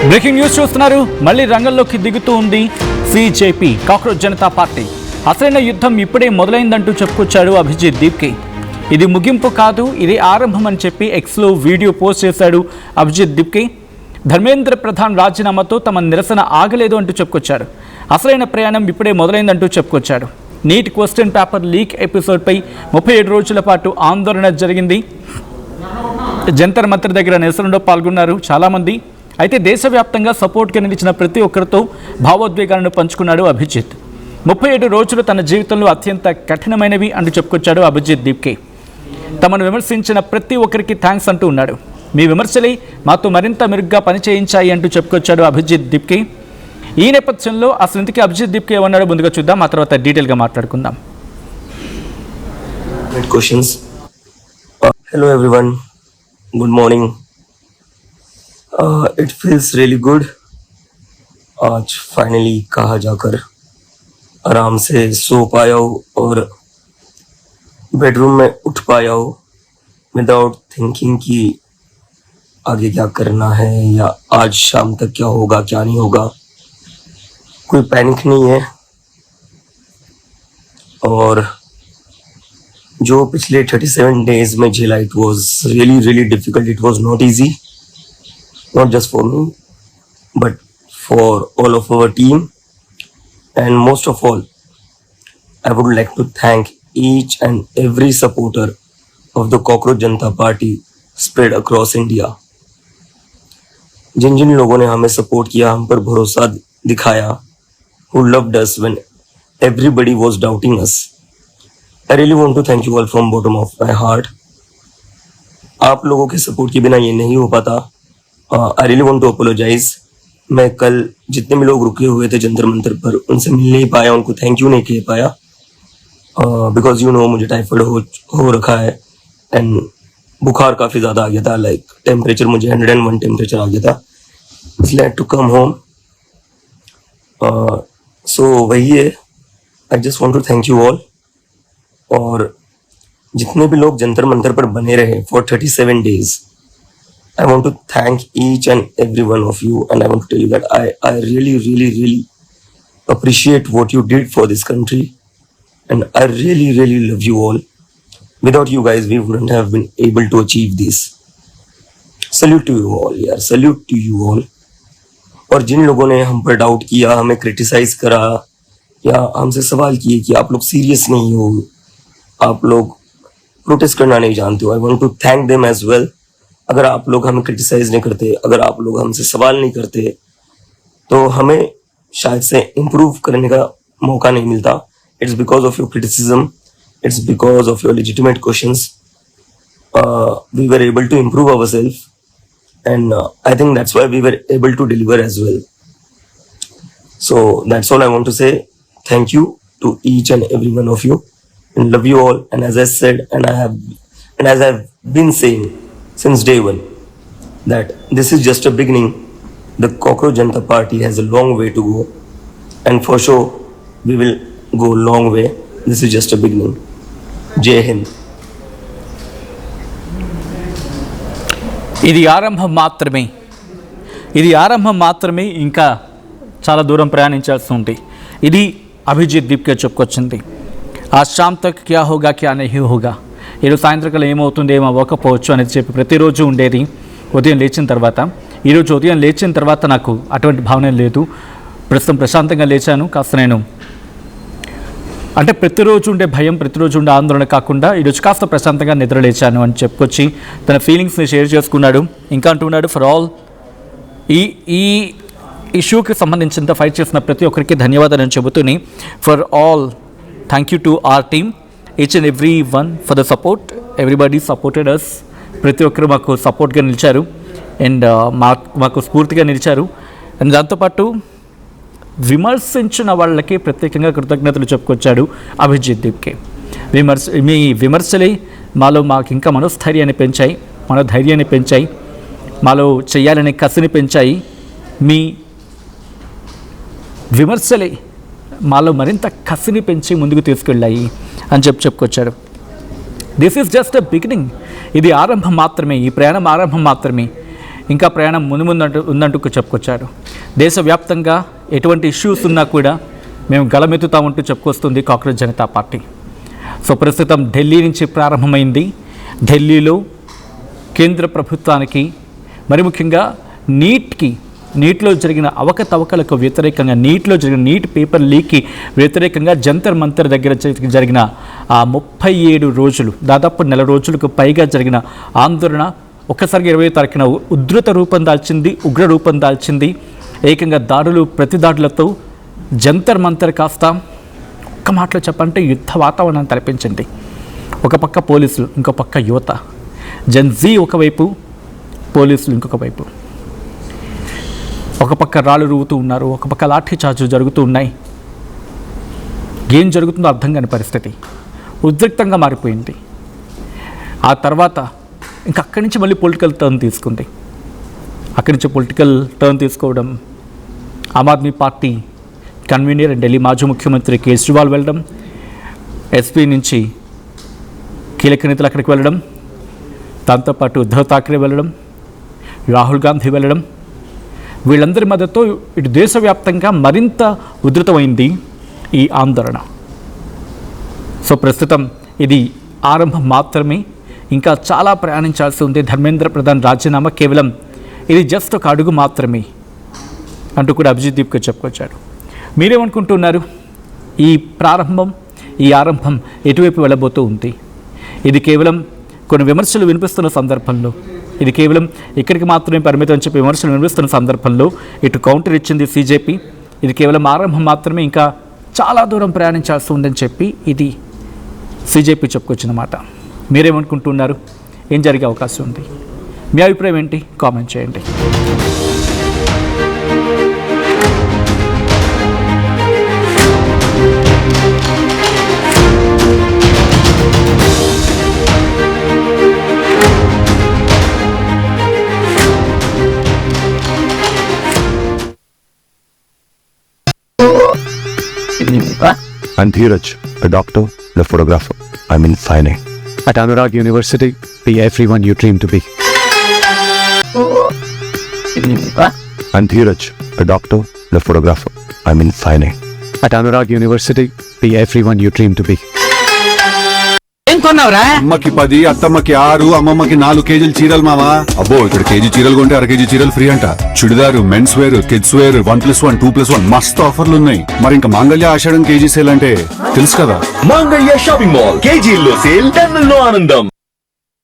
Breaking news చూస్తున్నారు. మళ్ళీ రంగంలోకి దిగుతూ ఉంది సిజేపీ కాక్రోచ్ జనతా పార్టీ. అసలైన యుద్ధం ఇప్పుడే మొదలైందంటూ చెప్పుకొచ్చాడు అభిజిత్ దీప్కే. ఇది ముగింపు కాదు, ఇది ఆరంభం అని చెప్పి ఎక్స్లో వీడియో పోస్ట్ చేశాడు అభిజిత్ దీప్కే. ధర్మేంద్ర ప్రధాన్ రాజీనామాతో తమ నిరసన ఆగలేదు అంటూ చెప్పుకొచ్చాడు. అసలైన ప్రయాణం ఇప్పుడే మొదలైందంటూ చెప్పుకొచ్చాడు. నీట్ క్వశ్చన్ పేపర్ లీక్ ఎపిసోడ్పై 37 రోజుల పాటు ఆందోళన జరిగింది. జంతర్ మంతర్ దగ్గర నిరసనలో పాల్గొన్నారు చాలామంది. అయితే దేశవ్యాప్తంగా సపోర్ట్గా నిలిచిన ప్రతి ఒక్కరితో భావోద్వేగాలను పంచుకున్నాడు అభిజిత్. 37 రోజులు తన జీవితంలో అత్యంత కఠినమైనవి అంటూ చెప్పుకొచ్చాడు అభిజిత్ దీప్కే. తమను విమర్శించిన ప్రతి ఒక్కరికి థ్యాంక్స్ అంటూ ఉన్నాడు. మీ విమర్శలే మాతో మరింత మెరుగ్గా పనిచేయించాయి అంటూ చెప్పుకొచ్చాడు అభిజిత్ దీప్కే. ఈ నేపథ్యంలో అసలు ఇంతకీ అభిజిత్ దీప్కే ఏమన్నాడో ముందుగా చూద్దాం, ఆ తర్వాత డీటెయిల్గా మాట్లాడుకుందాం. Hello everyone, good morning. It feels really good. आज फाइनली कहा जाकर आराम से सो पाया हूँ और बेडरूम में उठ पाया हूँ विदाउट थिंकिंग कि आगे क्या करना है या आज शाम तक क्या होगा क्या नहीं होगा. कोई पैनिक नहीं है. और जो पिछले 37 डेज में झेला, it was really difficult. It was not easy, not just for me but for all of our team, and most of all I would like to thank each and every supporter of the Cockroach Janata Party spread across India. जिन जिन लोगों ने हमें support किया, हम पर भरोसा दिखाया, who loved us when everybody was doubting us, I really want to thank you all from bottom of my heart. आप लोगों के सपोर्ट के बिना ये नहीं हो पाता. I really want to apologize. मैं कल जितने भी लोग रुके हुए थे जंतर मंतर पर, उनसे मिल नहीं पाया, उनको थैंक यू नहीं कह पाया, बिकॉज यू नो मुझे टाइफाइड हो रखा है एंड बुखार काफ़ी ज़्यादा आ गया था. लाइक टेम्परेचर मुझे 101 टेम्परेचर आ गया था, इसलिए आई टू कम होम. सो वही है. I just want to thank you all. और जितने भी लोग जंतर मंतर पर बने रहे for 37 days, I want to thank each and every one of you, and I want to tell you that I really appreciate what you did for this country, and I really love you all. Without you guys, we wouldn't have been able to achieve this. Salute to you all, यार, salute to you all. और जिन लोगों ने हम पर doubt किया, हमें criticise करा या हमसे सवाल किए कि आप लोग सीरियस नहीं हो, आप लोग प्रोटेस्ट करना नहीं जानते हो, I want to thank them as well. अगर आप लोग हमें क्रिटिसाइज नहीं करते, अगर आप लोग हमसे सवाल नहीं करते, तो हमें शायद से इम्प्रूव करने का मौका नहीं मिलता. It's because of your criticism, it's because of your legitimate questions we were able to improve our self, and I think that's why we were able to deliver as well. So that's all I want to say. Thank you to each and every one of you, and love you all. And as I said, and as I've been saying since day one, that this is just a beginning. The Cockroach Janata Party has a long way to go, and for sure we will go a long way. This is just a beginning. Jai Hind. ఇది ఆరంభం మాత్రమే, ఇంకా చాలా దూరం ప్రయాణించాల్సి ఉంది. ఇది అభిజిత్ దీప్కే చెప్పుకొచ్చింది. ఆ శామ్ తక్ క్యా హోగా క్యా నహీ హోగా, ఈరోజు సాయంత్రకాలం ఏమవుతుంది ఏమవ్వకపోవచ్చు అనేది చెప్పి ప్రతిరోజు ఉండేది ఉదయం లేచిన తర్వాత. ఈరోజు ఉదయం లేచిన తర్వాత నాకు అటువంటి భావన లేదు. ప్రస్తుతం ప్రశాంతంగా లేచాను. కాస్త నేను అంటే ప్రతిరోజు ఉండే భయం, ప్రతిరోజు ఉండే ఆందోళన కాకుండా ఈరోజు కాస్త ప్రశాంతంగా నిద్ర లేచాను అని చెప్పుకొచ్చి తన ఫీలింగ్స్ని షేర్ చేసుకున్నాడు. ఇంకా అంటున్నాడు, ఫర్ ఆల్ ఈ ఇష్యూకి సంబంధించినంత ఫైట్ చేసిన ప్రతి ఒక్కరికి ధన్యవాదాలు చెబుతూనే, for all thank you to our team, each and every one for the support. Everybody supported us. ప్రతి ఒక్కరు మాకు సపోర్ట్గా నిలిచారు అండ్ మాకు స్ఫూర్తిగా నిలిచారు. అండ్ దాంతోపాటు విమర్శించిన వాళ్ళకి ప్రత్యేకంగా కృతజ్ఞతలు చెప్పుకొచ్చాడు అభిజిత్ దీప్కే. మీ విమర్శలే మాకు ఇంకా మనోస్థైర్యాన్ని పెంచాయి, ధైర్యాన్ని పెంచాయి, మాలో చేయాలనే కసిని పెంచాయి. మీ విమర్శలే మాలో మరింత కసిని పెంచి ముందుకు తీసుకెళ్ళాయి అని చెప్పుకొచ్చాడు. This is just a beginning. ఇది ఆరంభం మాత్రమే, ఈ ప్రయాణం ఆరంభం మాత్రమే. ఇంకా ప్రయాణం ముందు ఉందంటూ చెప్పుకొచ్చారు. దేశవ్యాప్తంగా ఎటువంటి ఇష్యూస్ ఉన్నా కూడా మేము గళమెత్తుతామంటూ చెప్పుకొస్తుంది కాక్రోచ్ జనతా పార్టీ. సో ప్రస్తుతం ఢిల్లీ నుంచి ప్రారంభమైంది. ఢిల్లీలో కేంద్ర ప్రభుత్వానికి, మరి ముఖ్యంగా నీట్లో జరిగిన అవకతవకలకు వ్యతిరేకంగా, నీట్లో జరిగిన నీట్ పేపర్ లీక్కి వ్యతిరేకంగా జంతర్ మంతర్ దగ్గర జరిగిన ఆ 37 రోజులు, దాదాపు నెల రోజులకు పైగా జరిగిన ఆందోళన ఒక్కసారిగా 20వ తారీఖున ఉధృత రూపం దాల్చింది, ఉగ్ర రూపం దాల్చింది. ఏకంగా దాడులు, ప్రతిదాడులతో జంతర్ మంతర్ కాస్త ఒక్క మాటలో చెప్పంటే యుద్ధ వాతావరణాన్ని తలపించింది. ఒక పక్క పోలీసులు, ఇంకో పక్క యువత, జన్జీ ఒకవైపు, పోలీసులు ఇంకొక వైపు. ఒక పక్క రాళ్ళు రువ్వుతూ ఉన్నారు, ఒక పక్క లాఠీ చార్జులు జరుగుతూ ఉన్నాయి. ఏం జరుగుతుందో అర్థం కాని పరిస్థితి ఉద్రిక్తంగా మారిపోయింది. ఆ తర్వాత ఇంకా అక్కడి నుంచి మళ్ళీ పొలిటికల్ టర్న్ తీసుకుంది. అక్కడి నుంచి పొలిటికల్ టర్న్ తీసుకోవడం, ఆమ్ ఆద్మీ పార్టీ కన్వీనర్ ఢిల్లీ మాజీ ముఖ్యమంత్రి కేజ్రీవాల్ వెళ్ళడం, ఎస్పీ నుంచి కీలక నేతలు అక్కడికి వెళ్ళడం, దాంతోపాటు ఉద్ధవ్ ఠాక్రే వెళ్ళడం, రాహుల్ గాంధీ వెళ్ళడం, వీళ్ళందరి మద్దతుతో ఇటు దేశవ్యాప్తంగా మరింత ఉధృతమైంది ఈ ఆందోళన. సో ప్రస్తుతం ఇది ఆరంభం మాత్రమే, ఇంకా చాలా ప్రయాణించాల్సి ఉంది. ధర్మేంద్ర ప్రధాన్ రాజీనామా కేవలం ఇది జస్ట్ ఒక అడుగు మాత్రమే అంటూ కూడా అభిజిత్ దీప్కి చెప్పుకొచ్చాడు. మీరేమనుకుంటున్నారు? ఈ ఆరంభం ఎటువైపు వెళ్ళబోతూ ఉంది? ఇది కేవలం కొన్ని విమర్శలు వినిపిస్తున్న సందర్భంలో, ఇది కేవలం ఇక్కడికి మాత్రమే పరిమితం అని చెప్పి విమర్శలు వినిపిస్తున్న సందర్భంలో ఇటు కౌంటర్ ఇచ్చింది సీజేపీ. ఇది కేవలం ఆరంభం మాత్రమే, ఇంకా చాలా దూరం ప్రయాణించాల్సి ఉందని చెప్పి ఇది సీజేపీ చెప్పుకొచ్చిన మాట. మీరేమనుకుంటున్నారు? ఏం జరిగే అవకాశం ఉంది? మీ అభిప్రాయం ఏంటి? కామెంట్ చేయండి. I'm Dheeraj, a doctor, a photographer. I'm in fine. At Anurag University, be everyone you dream to be. I'm Dheeraj, a doctor, a photographer. I'm in fine. At Anurag University, be everyone you dream to be. అమ్మకి 10, అత్తమ్మకి 6, అమ్మమ్మకి 4 కేజీలు చీరలు మావా. అబ్బో, ఇక్కడ KG చీరలు కొంటే అర కేజీ చీరలు ఫ్రీ అంట. Churidar, men's wear, kids wear, 1+1, 2+1 మస్తు ఆఫర్లు ఉన్నాయి. మరి ఇంకా మాంగళ్య ఆషాఢం కేజీ సేల్ అంటే తెలుసు కదా. మాంగళ్య షాపింగ్ మాల్ కేజీల్లో సేల్, టన్నుల్లో ఆనందం.